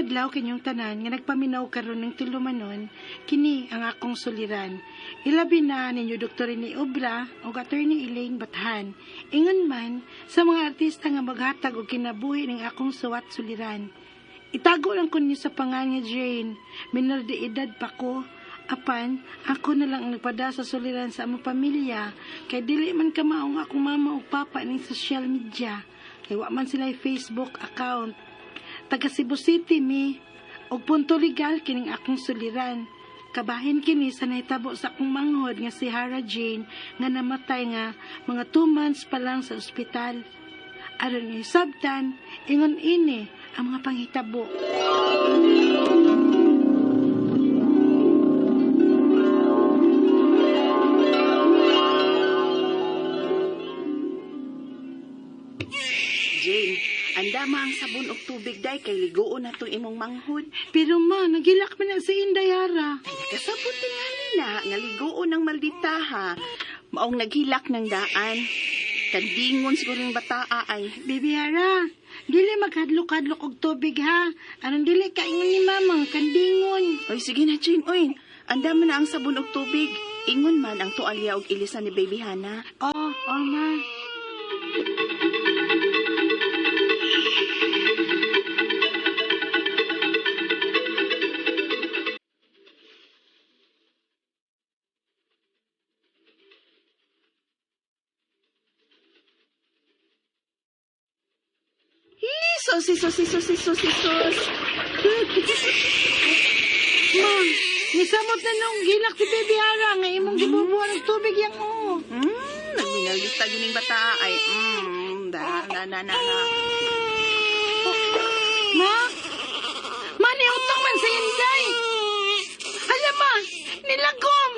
adlaw kanyong tanan nga nagpaminaw karon ng tulumanon, kini ang akong suliran. Ilabi na ninyo Dr. ni Obra o Attorney Elaine Bathan. Ingon man sa mga artista nga maghatag og kinabuhi ning akong suwat suliran. Itago lang ko niyo sa pangalan nga Jane. Minor de edad pa ko. Apan, ako na lang ang nagpada sa suliran sa among pamilya. Kay dili man ka maong akong mama o papa ning social media. Kay wa man sila Facebook account. Taga Cebu City mi. Og punto legal kining akong suliran. Kabahin kini sa nahitabo sa akong manghod nga si Hara Jane nga namatay nga mga 2 months pa lang sa ospital. Aron nga sabtan, ingon ini ang mga panghitabo. Jane, andama ang sabon og tubig day kay ligoon na itong imong manghod. Pero ma, nagilak man na si Inday Hara. Ay, nakasabot tingali na nga ligoon ng maldita ha. Maong naghilak ng daan. Kandingon siguro yung bataa ay. Baby Hara, dili maghadlok-hadlok og tubig ha. Anong dili kaingon ni mamang kandingon. Oy, sige na Jane, oy. Andama na ang sabon og tubig. Ingon man ang tualya og ilisan ni Baby Hana. Oh, ma. Sus. Ma, nisamot na nung gilak si Baby Hara nga imong gibubuhan ng tubig yang o. Nagminalista gining bata ay. Na. Ma? Ma, niutang man sa Inday. Hala, ma, nilagom.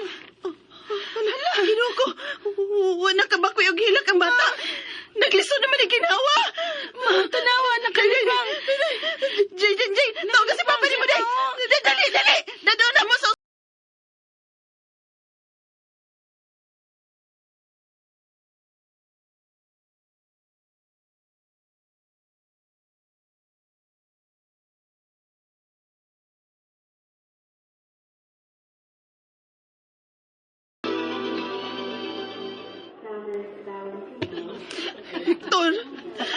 Hala, ginuko. Wala ka ba kuya og hilak ang bata? Naglisod naman ang ginawa. Ma, tanawa na kayo bang. Jay, tawag ka si Papa ni mo, Day. Dali. Dadaan na mo sa... Hector,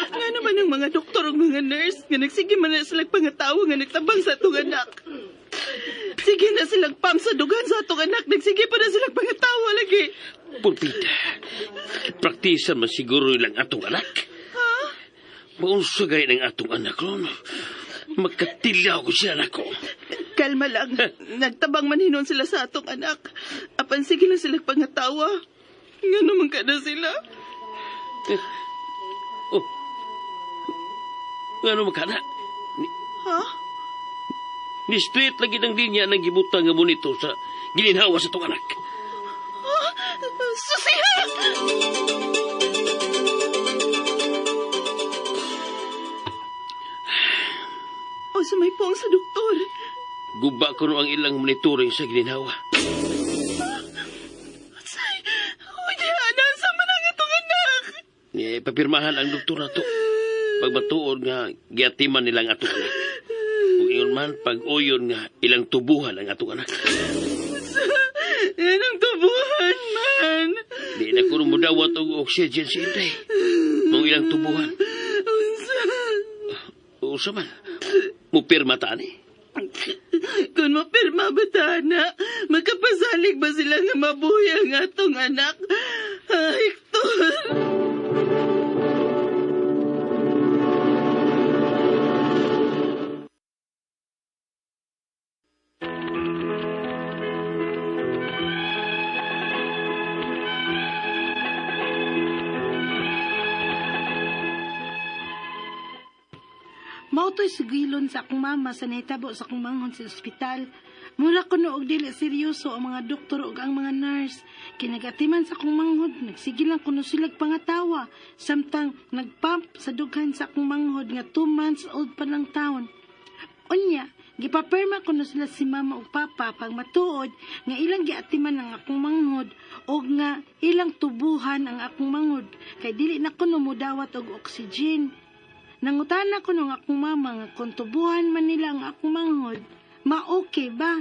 nga naman ang mga doktor o mga nurse nga nagsige man na silang pangatawa nga nagtabang sa atong anak. Sige na silang pam sa dugan sa atong anak. Nagsige pa na silang pangatawa lagi. Pulpita, praktisan man siguro ilang atong anak. Ha? Maunsagay ng atong anak ron. Magkatilyaw ko siya anak ko. Kalma lang. Nagtabang man hinon sila sa atong anak. Apan sige na silang pangatawa. Nga naman ka na sila. Oh, ano makana? Ha? Ni straight lagi ng linya ng gibutang nga monito sa gilinhawa sa itong anak. Ha? Susiha! O sumay po ang sa doktor. Guba ko no ang ilang monitoring sa gilinhawa. Say, uy, Diana, sa manang itong anak. Papirmahan ang doktor na to. Pagmatuod nga, giatiman nilang atong anak. Kung iyon man, pag-uyon nga, ilang tubuhan ang atong anak. Anong tubuhan man? Di na ko mudawat og oxygen si Inday. Mong ilang tubuhan. Usa man, mupirma ta ni. Kung mapirma ba tana, magkapasalig ba sila nga mabuhi ang atong anak? Hector! Mautoy sugilon sa akong mama sa nahitabo sa akong manghon sa ospital. Mura ko no og dili seryoso ang mga doktor ug ang mga nurse. Kinagatiman sa akong manghod, nagsigilan ko no silag pangatawa. Samtang nagpump sa dughan sa akong manghod nga 2 months old pa lang taon. Unya, gipaperma ko no sila si mama ug papa pag matuod nga ilang giatiman ang akong manghod ug nga ilang tubuhan ang akong manghod kay dili na ko no mudawat og oxygen. Nangutana ko nung akong mama nga kung tubuhan man nila ang akong manghod, ma-okay ba?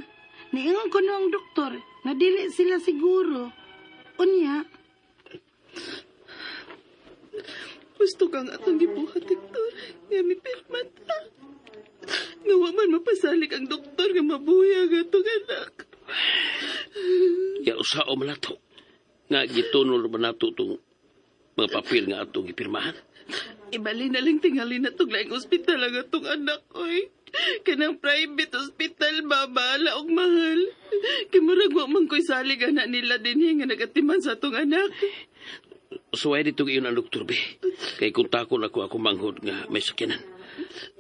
Niingon ko nung ang doktor nga dili sila siguro. Unya, Gusto kang atong gibuhat, doktor. Nga mipirma ta. Nga wa man mapasalik ang doktor nga mabuya ang atong anak. Ya usao man nato. Nga gitunol man nato itong mga papel nga atong ipirmahan. Ibali na lang tingali na itong laing ospital ang atong anak, oy. Kanang private hospital, babala og mahal. Kimurag wa man ko'y salig anak nila din nga nagatiman sa atong anak. Suway dito gayon ang doktor, be. Kay kung takon ako manghod nga may sakyanan.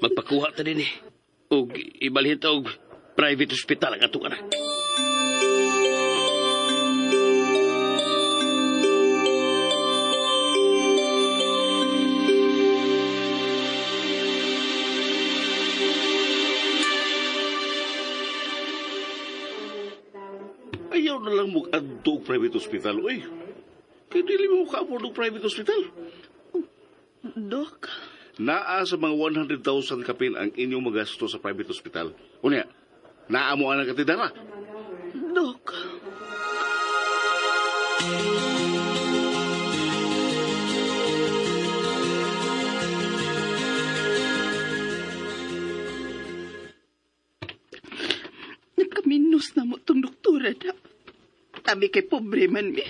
Magpakuha ta din O ibalhin ta og private hospital ang atong anak. Ayaw na lang mo adto og private hospital, oy. Kaya dili mo ka-afford og private hospital. Dok, Naa sa mga 100,000 kapin ang inyong magasto sa private hospital. Unya, naa mo ang katidara. Dok. Nakaminos na mo itong doktora na. Tabi kay pobre man mi.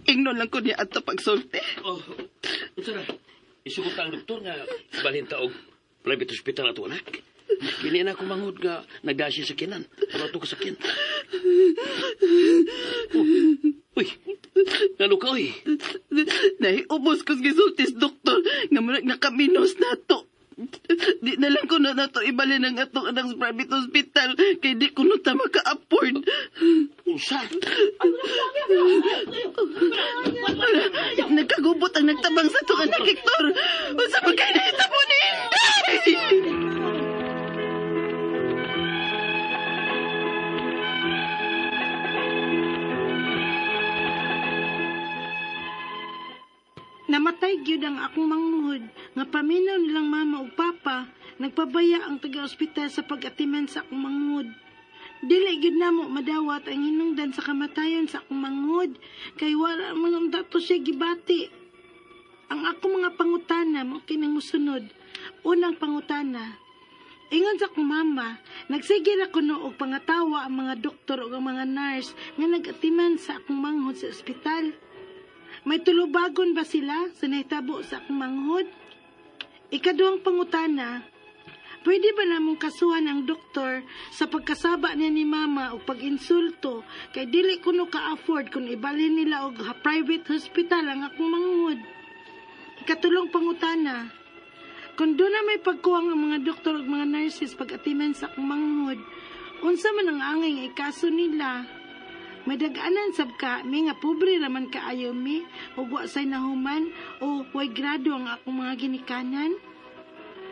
Ingnon lang ko niya ato pagsulti. Oh, unsa na? Isugot ang doktor nga ibalhin ta og private hospital ato anak. Kini na ko manghod nga nagdasi sa kinan. Ano to kasakyan? Uy, nalo ka, uy. Nahiubos ko gisultis, doktor. Nga murag nakaminos na to. Di na lang ko na nato ibalin ang atong anak sa private hospital kay di ko na ta maka-afford. Unsa? Nagkagubot ang nagtabang sa atong anak, Hector. Unsa pa kay nahitabo ni Inday? namatay gyud ang akong manghod nga paminaw nilang mama ug papa, nagpabaya ang taga-ospital sa pag-atiman sa akong manghod. Dili gyud namo madawat ang hinungdan sa kamatayon sa akong manghod kay wala man dato siya gibati. Ang akong mga pangutana mo kinang musunod. Unang pangutana, ingon sa akong mama, nagsigil ako no og pangatawa ang mga doktor ug ang mga nurse nga nag-atiman sa akong manghod sa ospital. May tulubagon ba sila sa nahitabo sa akong manghod? Ikaduhang pangutana, pwede ba namong kasuhan ang doktor sa pagkasaba niya ni mama o pag-insulto kay dili ko no ka-afford kung ibalhin nila og private hospital ang akong manghod? Ikatulong pangutana, kung doon na may pagkuwang ang mga doktor ug mga nurses pag-atiman sa akong manghod, unsa man ang angay nga ikaso nila? May dag-anan sab ka, may nga pobre raman kaayo mi, o wa say nahuman, o way grado ang akong mga ginikanan.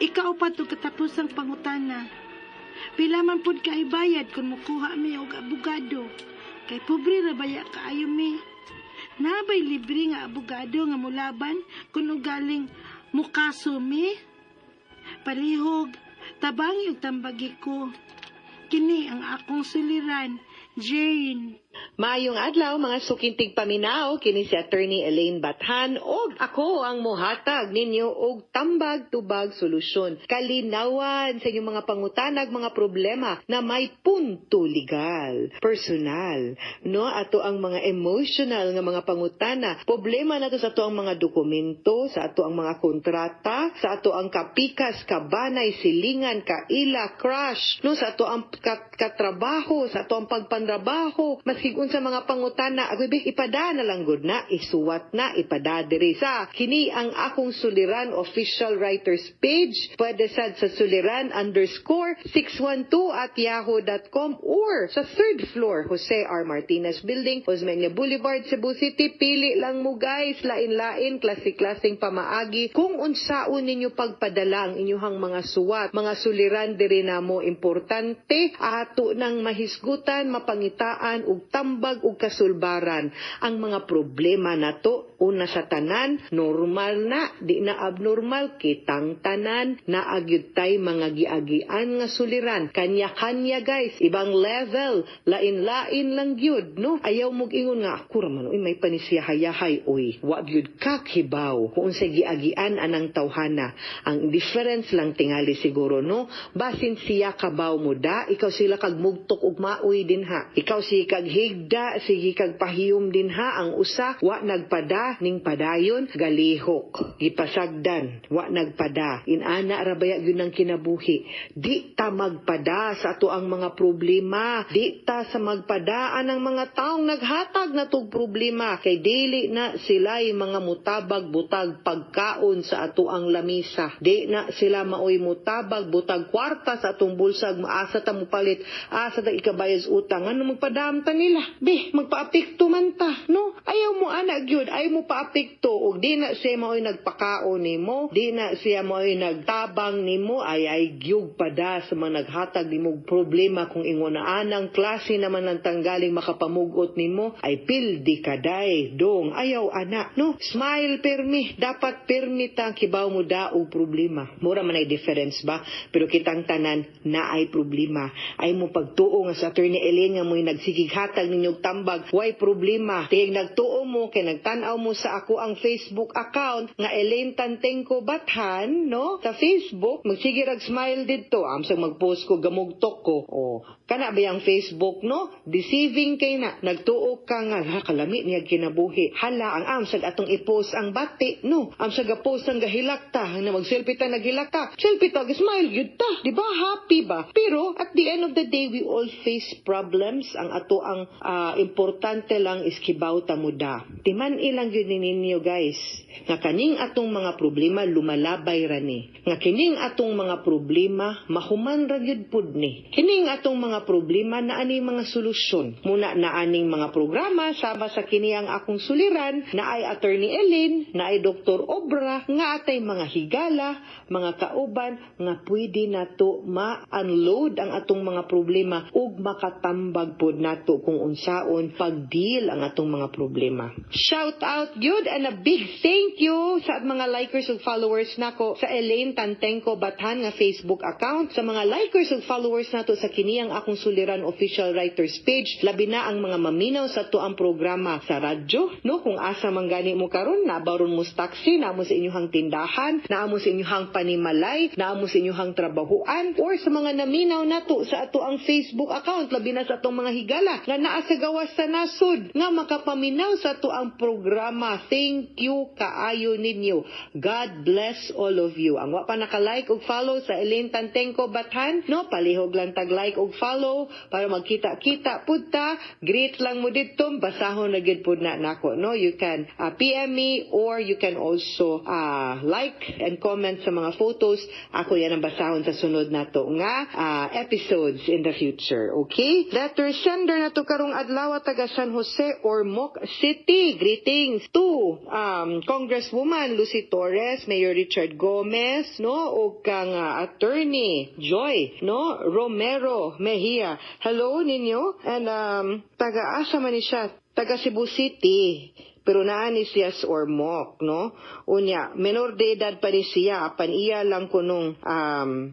Ikaw pa to katapusang pangutana. Pila man pud kay bayad kung mukuha mi og abogado. Kay pobre ra baya kaayo mi. Nabay libre nga abogado nga mulaban kung ugaling mukaso mi. Palihog, tabangi ug tambagi ko. Kini ang akong suliran, Jane. Maayong adlaw mga sukintig paminaw kini si Attorney Elaine Bathan og ako ang mohatag ninyo og tambag tubag solusyon. Kalinawan sa inyong mga pangutanag mga problema na may punto legal, personal, no ato ang mga emotional nga mga pangutana. Problema nato sa ato ang mga dokumento, sa ato ang mga kontrata, sa ato ang kapikas, kabanay, silingan, kaila, crush, no sa ato ang katrabaho, sa ato ang pagpantrabaho, maski sa mga pangutana, agwibig ipada na lang gud na, isuwat na, ipada diri sa kini ang akong suliran official writers page. Pwede sad sa suliran_612@yahoo.com or sa 3rd floor, Jose R. Martinez Building, Osmeña Boulevard, Cebu City. Pili lang mo guys, lain-lain, klase-klaseng pamaagi. Kung unsaon ninyo pagpadala ang inyuhang mga suwat, mga suliran diri namo importante, ato nang mahisgutan, pangitaan ug tambag ug kasulbaran. Ang mga problema nato una sa tanan normal na, di na abnormal, kitang tanan naagyud tay mga giagian nga suliran. Kanya-kanya guys, ibang level, lain-lain lang gyud, no? Ayaw mog ingon nga ako ra man uy may panisiyahay uy. Wa gyud kakibaw kung sa giagian anang tawhana. Ang difference lang tingali siguro, no? Basin siya kabaw mo da, ikaw sila kag mugtok ug maoy din ha. Ikaw si kag higda, sige kag pahiyom din ha. Ang usa wa nagpada ning padayon galihok. Gipasagdan, wa nagpada. Inana ra baya gyud ang kinabuhi. Di ta magpada sa ato ang mga problema. Di ta sa magpadaan ang mga taong naghatag na tug problema kay dili na sila'y mga mutabag butag pagkaon sa ato ang lamisa. Di na sila maoy mutabag butag kwarta sa atong bulsag maasa ta mo palit, asa ta ikabayas utang. Ano magpadam ta nila? Be, magpaapekto man ta, no? Ayaw mo ana gyud, ayaw mo paapekto og di na siya maoy nagpakaon nimo, di na siya maoy nagtabang nimo, ay gyug pada sa mga naghatag nimo problema kung ingon na anang klase naman ang tanggaling makapamugot nimo ay pildi kaday dong ayaw ana, no? Smile permi, dapat permi ta kibaw mo daog problema. Mura man ay difference ba? Pero kitang tanan na ay problema. Ay mo pagtuo nga sa Attorney Elaine nga mo'y nagsigighatag ninyong tambag, why problema? Tingig nagtuo mo kay nagtan-aw mo sa ako ang Facebook account nga Elaine Tantengco Bathan, no? Sa Facebook, magsige rag smile dito. Amsang mag-post ko gamugtok ko. Oh, kana ba yung Facebook, no? Deceiving kay na. Nagtuo ka nga, kalami niya kinabuhi. Hala, ang amsag atong i-post ang bati, no? Amsag a-post ang gahilakta, na mag-selfie ta naghilakta. Selfie ta, smile yun ta. Di ba? Happy ba? Pero, at the end of the day, we all face problems. Ang ato ang importante lang is kibaw ta muda. Timan ilang yun ninyo, guys. Nga kaning atong mga problema, lumalabay ra ni. Nga kining atong mga problema, mahuman ra gyud pud ni. Kining atong mga problema na ani mga solusyon. Muna na aning mga programa sama sa kini ang akong suliran na ay Attorney Elaine, na ay Dr. Obra, nga atay mga higala, mga kauban nga pwede nato ma-unload ang atong mga problema ug makatambag pod nato kung unsaon pag-deal ang atong mga problema. Shout out gyud and a big thank you sa mga likers ug followers nako sa Elaine Tantengco Bathan nga Facebook account, sa mga likers ug followers nato sa kini ang akong suliran official writers page, labi na ang mga maminaw sa to ang programa sa radyo, no? Kung asa man gani mo karon, nabaron mo sa taxi, naamo sa inyong tindahan, naamo sa inyong panimalay, naamo sa inyong trabahuan, or sa mga naminaw nato sa ato ang Facebook account, labi na sa atong mga higala nga naa sa gawas sa nasod nga makapaminaw sa ato ang programa. Thank you kaayo ninyo. God bless all of you. Ang wa pa naka-like ug follow sa Elaine Tantengco Bathan, no, palihog lang tag-like ug follow para magkita-kita pud ta. Greet lang mo didto, basahon na gid pud na nako, no? You can PM me or you can also like and comment sa mga photos. Ako yan ang basahon sa sunod nato nga episodes in the future. Okay? Letter sender nato karong adlaw taga San Jose or Moc City. Greetings to Congresswoman Lucy Torres, Mayor Richard Gomez, no, o kang Attorney Joy, no, Romero Mejia. Hello ninyo, and taga asa man ni siya, taga Cebu City. Pero naani siya sa Ormoc, no? Unya, menor de edad pa ni siya, paniya lang ko nung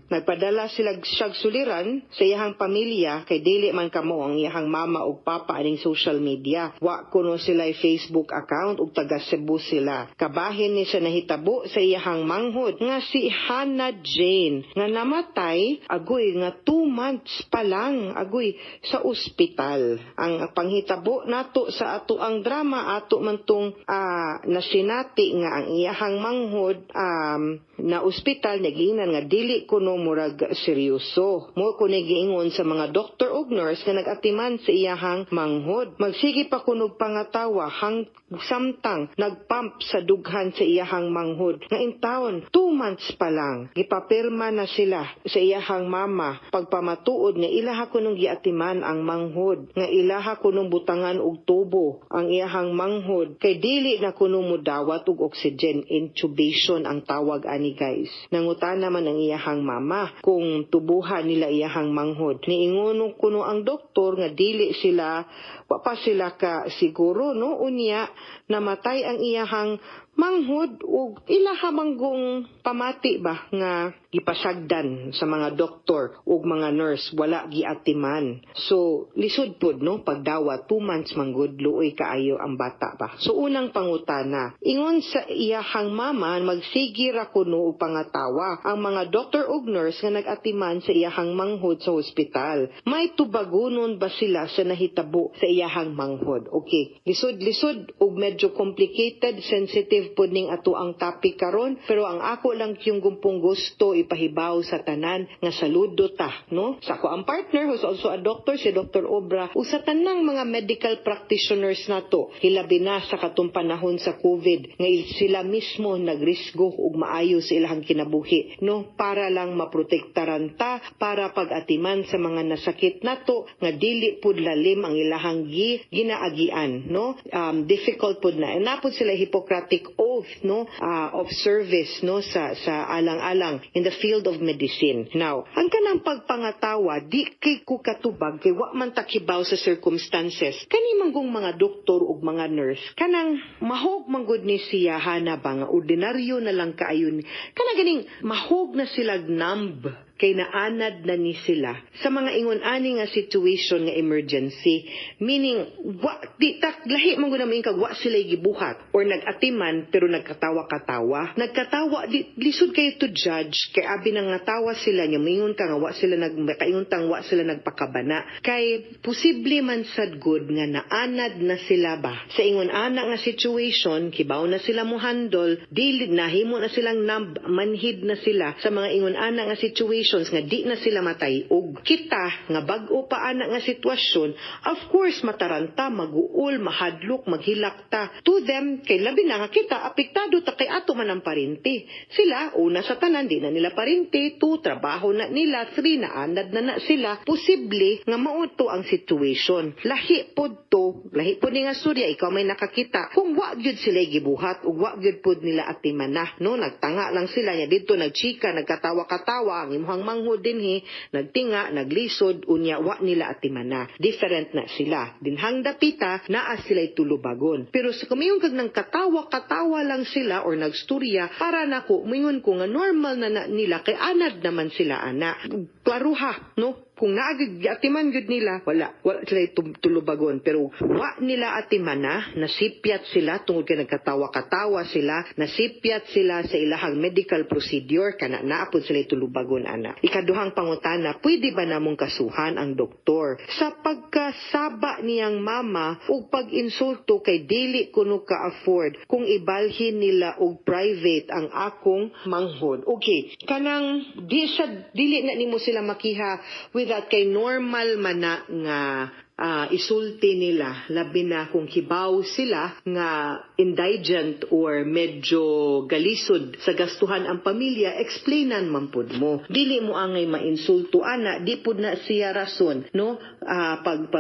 nagpadala sila siyag suliran sa iyahang pamilya, kay dili man kamo ang iyahang mama o papa aning social media. Wa kuno sila Facebook account ug taga Cebu sila. Kabahin ni siya nahitabo sa iyahang manghod nga si Hannah Jane nga namatay agoy nga 2 months pa lang agoy sa ospital. Ang panghitabo nato sa ato ang drama ato man tong nasinati nga ang iyahang manghod na ospital nagiingnan nga dili kuno murag seryoso. Mo kuno giingon sa mga doktor ug nurse nga nagatiman sa iyahang manghod. Magsige pa kuno pangatawa samtang nagpump sa dughan sa iyahang manghod. Nga in taon 2 months pa lang gipapirma na sila sa iyahang mama pagpamatuod nga ilaha kunong giatiman ang manghod, nga ilaha kunong butangan og tubo ang iyahang manghod kay dili na kuno mo dawat og oxygen, intubation ang tawag ani guys. Nangutana man ang iyahang mama kung tubuhan nila iyahang manghod. Niingono kuno kuno ang doktor nga dili sila wa pa sila ka siguro no unya namatay ang iyahang manghod ug ilaha manggong pamati ba nga gipasagdan sa mga doktor ug mga nurse wala giatiman. So lisod pud no pagdawa 2 months manggod luoy kaayo ang bata ba. So unang pangutana, ingon sa iyahang mama magsigi ra kuno og pangatawa ang mga doktor ug nurse nga nag-atiman sa iyahang manghod sa ospital. May tubagonon ba sila sa nahitabo sa iyahang manghod? Okay, lisod-lisod ug medyo complicated, sensitive pod ning ato ang topic karon, pero ang ako lang yung gumpong gusto ipahibaw sa tanan nga saludo ta no sa ko ang partner who's also a doctor, si Dr. Obra, ug sa tanang mga medical practitioners nato hilabi na sa katong panahon sa COVID nga sila mismo nagrisgo ug maayo sa ilang kinabuhi no para lang maprotektaran ta para pag-atiman sa mga nasakit nato nga dili pud lalim ang ilahang ginaagian no difficult pud na napod sila Hippocratic oath no of service no sa alang-alang in the field of medicine. Now, ang kanang pagpangatawa di kay ko katubag kay wa man takibaw sa circumstances. Kani manggong mga doktor ug mga nurse kanang mahog manggod ni siya hana ba nga ordinaryo na lang kaayon. Kanang ganing mahog na sila numb kay naanad na ni sila sa mga ingon-ani nga situation nga emergency, meaning di tak lahi man gud namin kag wa sila gibuhat or nag-atiman pero nagkatawa di lisod kayo to judge kay abi nang natawa sila nya mingon ka nga wa sila nagkaingon wa sila nagpakabana kay posible man sad good nga naanad na sila ba sa ingon-ana nga situation kibaw na sila mo handle dili nahimo na silang manhid na sila sa mga ingon-ana nga situation nga di na sila matay og kita nga bag-o pa ana nga sitwasyon, of course mataranta, maguol, mahadlok, maghilakta to them kay labi na nga kita apektado ta kay ato man ang parinti. Sila una sa tanan di na nila parinti, 2 trabaho na nila, 3 naanad na sila, posible nga mauto ang situation. Lahi pod ni nga surya ikaw may nakakita kung wa gyud sila gibuhat ug wa gyud pod nila atiman na no nagtanga lang sila nya didto nagchika nagkatawa-katawa ang imong manghod dinhi nagtinga naglisod unya wa nila atimana different na sila dinhang dapita naa sila tulubagon pero sa kumayon kag nang katawa lang sila or nagstorya para nako moingon ko nga normal na nila kay anad naman sila ana klaruha no kung naagatiman gud nila wala sila tulubagon pero wa nila atimana nasipyat sila tungod kay nagkatawa-katawa sila nasipyat sila sa ilahang medical procedure kana naapod sila tulubagon ana. Ikaduhang pangutana, pwede ba namong kasuhan ang doktor sa pagkasaba niyang mama ug pag-insulto kay dili kuno ka-afford kung ibalhin nila og private ang akong manghod? Okay, kanang dili na nimo sila makiha with that kay normal man na nga isulti nila labi na kung hibaw sila nga indigent or medyo galisod sa gastuhan ang pamilya explainan man pud mo dili mo angay mainsulto ana di pud na siya rason no pag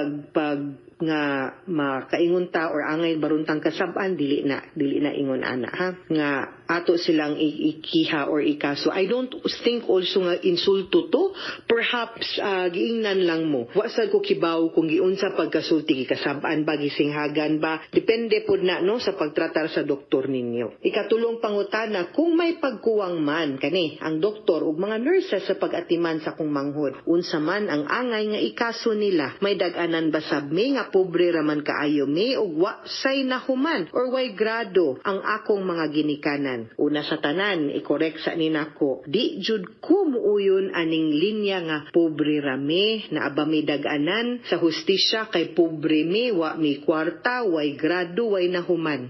nga makaingon ta or angay baruntang kasab-an dili na ingon ana ha nga ato silang ikiha or ikaso. I don't think also nga insulto to, perhaps giingnan lang mo wa sad ko kibaw kung giunsa pagkasulti kasab-an ba gisinghagan ba depende pod na no sa pagtratar sa doktor ninyo. Ikatulong pangutana, kung may pagkuwang man kani ang doktor ug mga nurses sa pag-atiman sa kung manghod unsa man ang angay nga ikaso nila may dag-anan ba sabmi nga pobre raman kaayo mi ug wa say nahuman or way grado ang akong mga ginikanan. Una sa tanan i-correct sa ninako di jud ko muuyon aning linya nga pobre rami na abami dag-anan sa hustisya kay pobre mi wa mi kwarta way grado way nahuman.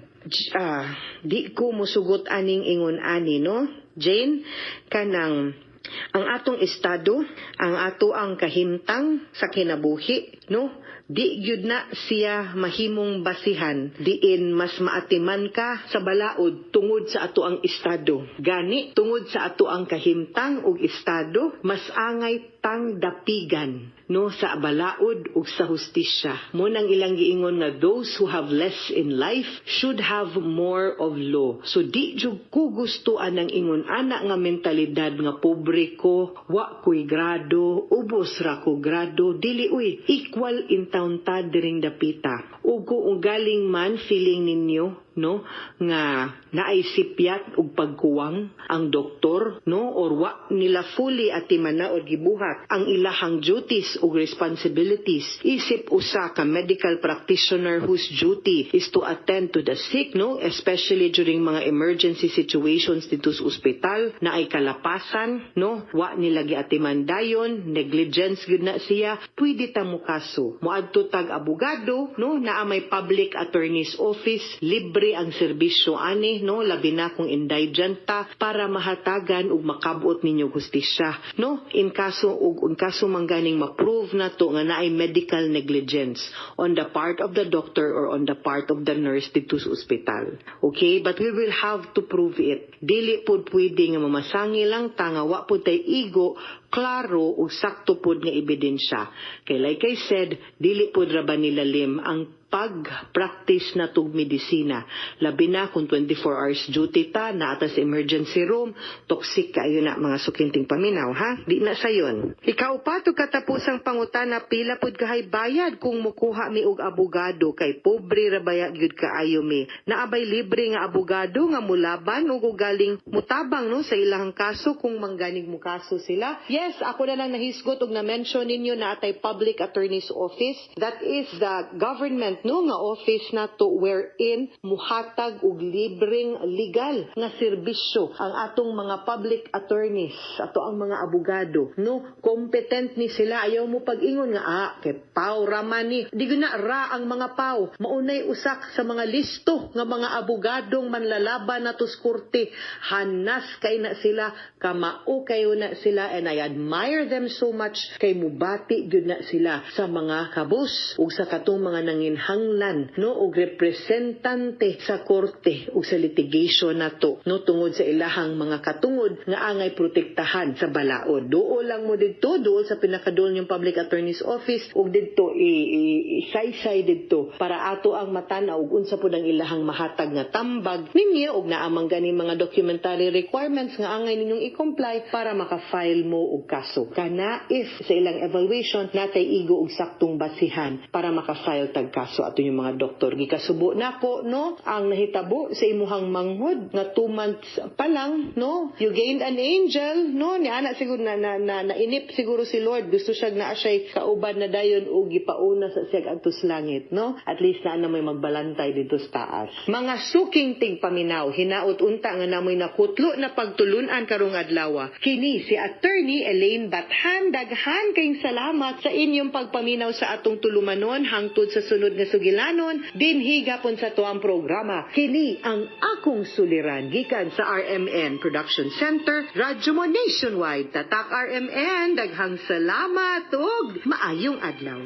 Di ko mosugot aning ingon ani no Jane kanang ang atong estado ang ato ang kahimtang sa kinabuhi no di gyud na siya mahimong basihan diin mas maatiman ka sa balaod tungod sa ato ang estado gani tungod sa ato ang kahimtang ug estado mas angay samtang dapigan no sa balaod ug sa hustisya. Mo nang ilang giingon nga those who have less in life should have more of law. So di jud ko gustuan ang ingon ana nga mentalidad nga pobre ko, wa ko'y grado, ubos ra ko grado, dili uy, equal in town ta diring dapita. Ug kung galing man feeling ninyo no nga naay sipyat ug pagkuwang ang doktor no or wa nila fully atimanaod gibuhat ang ilahang duties ug responsibilities isip usa ka medical practitioner whose duty is to attend to the sick no especially during mga emergency situations dito sa ospital na ay kalapasan no wa nila giatimandayon negligence gyud na siya pwede ta mo kaso moadto tag abogado no naa may public attorney's office libre ang serbisyo ani no labi na kung indigent ta para mahatagan ug makabot ninyo hustisya no in kaso mangganing ma-prove na to nga naay medical negligence on the part of the doctor or on the part of the nurse dito sa ospital. Okay, but we will have to prove it. Dili pod pwede nga mamasangi lang ta nga wa pod tay igo klaro ug sakto pod nga ebidensya. Kay like I said, dili pod ra ba nilalim ang pag-practice na tug medisina. Labi na kung 24 hours duty ta, na atas emergency room, toxic kayo na mga sukinting paminaw, ha? Di na sayon. Ikaw pa, to katapusang pangutana, pila pod kahay bayad kung mukuha mi og abogado, kay pobre rabaya gyud kaayo mi. Naabay libre nga abogado nga mulaban ug galing mutabang no sa ilahang kaso kung mangganig mo kaso sila. Yes, ako na lang nahisgot og na-mention ninyo na atay public attorney's office. That is the government no nga office na to wherein muhatag og libreng legal nga serbisyo ang atong mga public attorneys, ato ang mga abogado no competent ni sila. Ayaw mo pag-ingon nga kay pao raman ni di na ra ang mga pao maunay usak sa mga listo nga mga abogadong manlalaban nato sa korte. Hanas kay na sila, kamao kayo na sila, and I admire them so much kay mubati gyud na sila sa mga kabus ug sa katong mga nanginhanglan no og representante sa korte ug sa litigation nato no tungod sa ilahang mga katungod nga angay protektahan sa balaod. Duol lang mo didto, duol sa pinakadul yung public attorney's office ug didto isaysay didto para ato ang matanaw ug unsa pud ang ilahang mahatag nga tambag ninyo ug naamang gani mga documentary requirements nga angay ninyong i-comply para maka-file mo og kaso. Kana if sa ilang evaluation natay igo og saktong basihan para maka-file tag kaso ato yung mga doktor. Gikasubo nako no ang nahitabo sa imuhang manghod nga 2 months pa lang no you gained an angel no ni ana siguro na inip siguro si Lord gusto siya na siya kauban na dayon og gipauna sa siya adto sa langit no at least na may magbalantay dito sa taas. Mga suking tigpaminaw hinaot unta nga namoy nakutlo na pagtulunan karong adlaw. Kini si Attorney Elaine Bathan, daghan kayong salamat sa inyong pagpaminaw sa atong tulumanon hangtod sa sunod nga sugilanon dinhi gapon sa tuang programa. Kini ang akong suliran gikan sa RMN Production Center, Radyo Mo Nationwide. Tatak RMN, daghang salamat ug maayong adlaw.